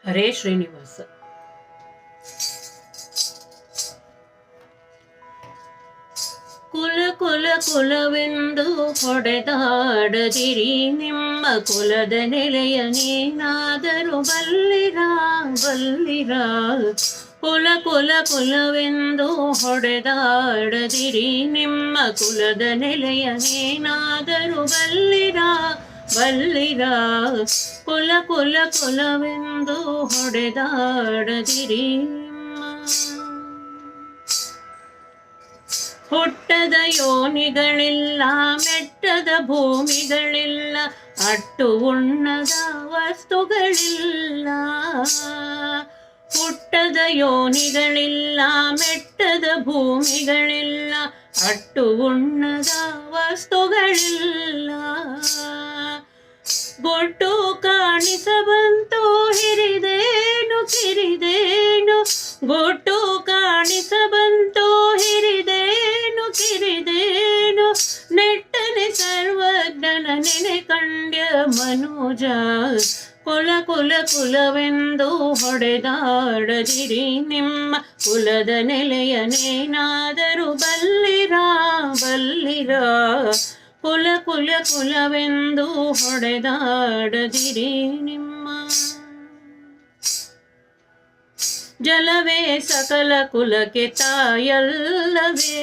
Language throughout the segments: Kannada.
ಹರೇ ಶ್ರೀನಿವಾಸ. ಕುಲ ಕುಲ ಕುಲವೆಂದು ಹೊಡೆದಾಡದಿರಿ, ನಿಮ್ಮ ಕುಲದ ನೆಲೆಯನೇನಾದರೂ ಬಲ್ಲಿರಾ ಬಲ್ಲಿರಾ. ಕುಲ ಕುಲ ಕುಲವೆಂದು ಹೊಡೆದಾಡದಿರಿ, ನಿಮ್ಮ ಕುಲದ ನೆಲೆಯನೇನಾದರೂ ಬಲ್ಲಿರಾ ಬಲ್ಲಿರಾ. ಕುಲ ಕುಲ ಕುಲವೆಂದು ಹೊಡೆದಾಡದಿರಿ. ಹುಟ್ಟದ ಯೋನಿಗಳಿಲ್ಲ, ಮೆಟ್ಟದ ಭೂಮಿಗಳಿಲ್ಲ, ಅಟ್ಟು ಉಣ್ಣದ ವಸ್ತುಗಳಿಲ್ಲ. ಹುಟ್ಟದ ಯೋನಿಗಳಿಲ್ಲ, ಮೆಟ್ಟದ ಭೂಮಿಗಳಿಲ್ಲ, ಅಟ್ಟು ಉಣ್ಣದ ವಸ್ತುಗಳಿಲ್ಲ. ಗೊಟ್ಟು ಕಾಣಿಸಬಂತು ಹಿರಿದೇನು ಕಿರಿದೇನು, ಗೊಟ್ಟು ಕಾಣಿಸಬಂತು ಹಿರಿದೇನು ಕಿರಿದೇನು. ನೆಟ್ಟನೆ ಸರ್ವಜ್ಞನ ನೆನೆ ಕಂಡ್ಯ ಮನುಜ, ಕುಲ ಕುಲ ಕುಲವೆಂದು ಹೊಡೆದಾಡದಿರಿ, ನಿಮ್ಮ ಕುಲದ ನೆಲೆಯನೇನಾದರೂ ಬಲ್ಲಿರಾ ಬಲ್ಲಿರಾ. ಕುಲ ಕುಲ ಕುಲವೆಂದು ಹೊಡೆದಾಡದಿರಿ ನಿಮ್ಮ. ಜಲವೇ ಸಕಲ ಕುಲಕ್ಕೆ ತಾಯಲ್ಲವೇ,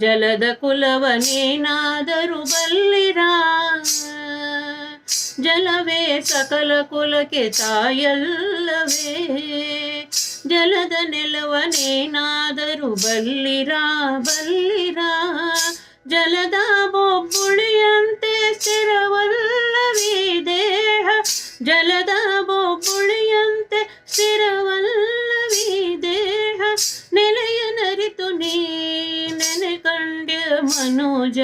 ಜಲದ ಕುಲವನೇನಾದರೂ ಬಲ್ಲಿರಾ. ಜಲವೇ ಸಕಲ ಕುಲಕ್ಕೆ ತಾಯಲ್ಲವೇ, ಜಲದ ನೆಲವನೇನಾದರೂ ಬಲ್ಲಿರಾ ಬಲ್ಲಿರಾ. ಜಲದ ಬೊಬ್ಬುಳಿಯಂತೆ ಸ್ಥಿರವಲ್ಲವೇ ದೇಹ, ಜಲದ ಬೊಬ್ಬುಳಿಯಂತೆ ಸ್ಥಿರವಲ್ಲವೇ ದೇಹ. ನೆಲೆಯನರಿತು ನೀ ನೆನೆ ಕಂಡ್ಯ ಮನುಜ,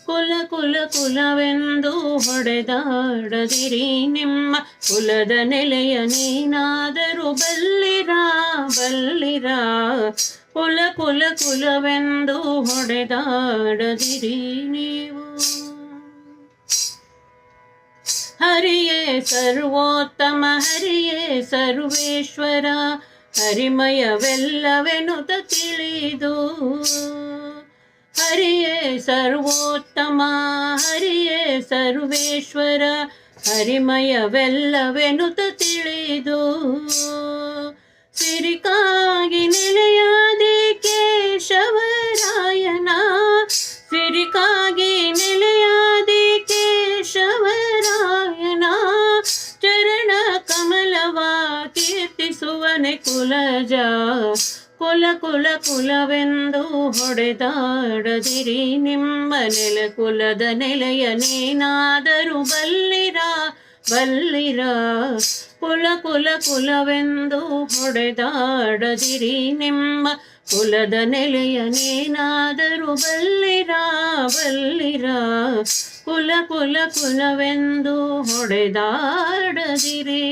ಕುಲ ಕುಲ ಕುಲವೆಂದು ಹೊಡೆದಾಡದಿರಿ, ನಿಮ್ಮ ಕುಲದ ನೆಲೆಯನೇನಾದರೂ ಬಲ್ಲಿರಾ ಬಲ್ಲಿರಾ. ಕುಲ ಕುಲ ಕುಲವೆಂದು ಹೊಡೆದಾಡದಿರಿ ನೀವು. ಹರಿಯೇ ಸರ್ವೋತ್ತಮ ಹರಿಯೇ ಸರ್ವೇಶ್ವರ, ಹರಿಮಯವೆಲ್ಲವೆನುತ ತಿಳಿದು. ಹರಿಯೇ ಸರ್ವೋತ್ತಮ ಹರಿಯೇ ಸರ್ವೇಶ್ವರ, ಹರಿಮಯವೆಲ್ಲವೆನುತ ತಿಳಿದು. ಸಿರಿಕಾಗಿ ನೆಲೆಯಾದೆ ಕೇಶವರಾಯನ, ಸಿರಿಕಾಗಿ ನೆಲೆಯಾದೆ ಕೇಶವರಾಯನ. ಚರಣ ಕಮಲವ ಕೀರ್ತಿಸುವನೆ ಕುಲಜ, ಕುಲ ಕುಲ ಕುಲವೆಂದು ಹೊಡೆದಾಡದಿರಿ, ನಿಮ್ಮ ನೆಲ ಕುಲದ ನೆಲೆಯನೇನಾದರೂ ಬಲ್ಲಿರಾ ಬಲ್ಲಿರಾ. ಕುಲ ಕುಲ ಕುಲವೆಂದು ಹೊಡೆದಾಡದಿರಿ, ನಿಮ್ಮ ಕುಲದ ನೆಲೆಯನೇನಾದರೂ ಬಲ್ಲಿರಾ ಬಲ್ಲಿರಾ. ಕುಲ ಕುಲ ಕುಲವೆಂದು ಹೊಡೆದಾಡದಿರಿ.